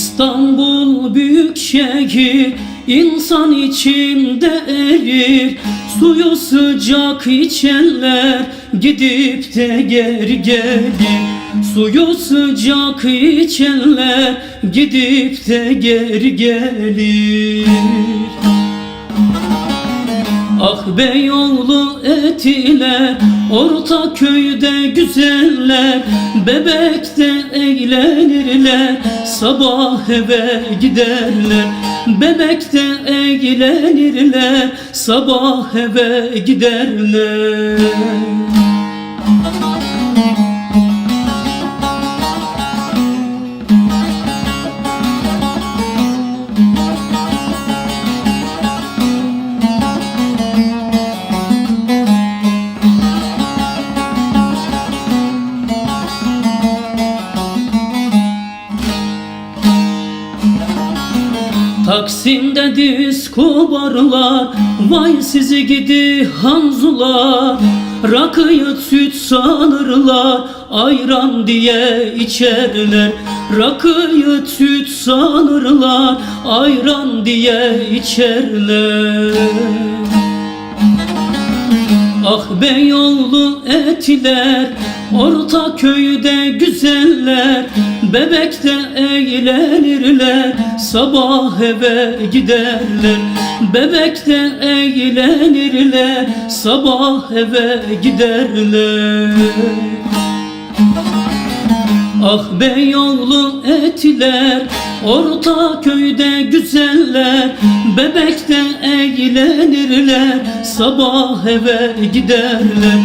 İstanbul büyük şehir, insan içinde erir. Suyu sıcak içenler gidip de geri gelir. Suyu sıcak içenler gidip de geri gelir. Ah Beyoğlu Etiler, Ortaköy'de güzeller, Bebek'te eğlenirler, sabah eve giderler. Bebek'te eğlenirler, sabah eve giderler. Taksim'de disko barlar, vay sizi gidi Hanzular. Rakıyı süt sanırlar, ayran diye içerler. Rakıyı süt sanırlar, ayran diye içerler. Ah Beyoğlu Etiler, Ortaköy'de güzeller, Bebek'te eğlenirler, sabah eve giderler. Bebek'te eğlenirler, sabah eve giderler. Ah Beyoğlu Etiler, Ortaköy'de güzeller, Bebek'te eğlenirler, sabah eve giderler.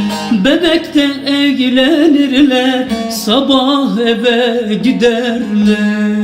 Bebek'te eğlenirler, sabah eve giderler.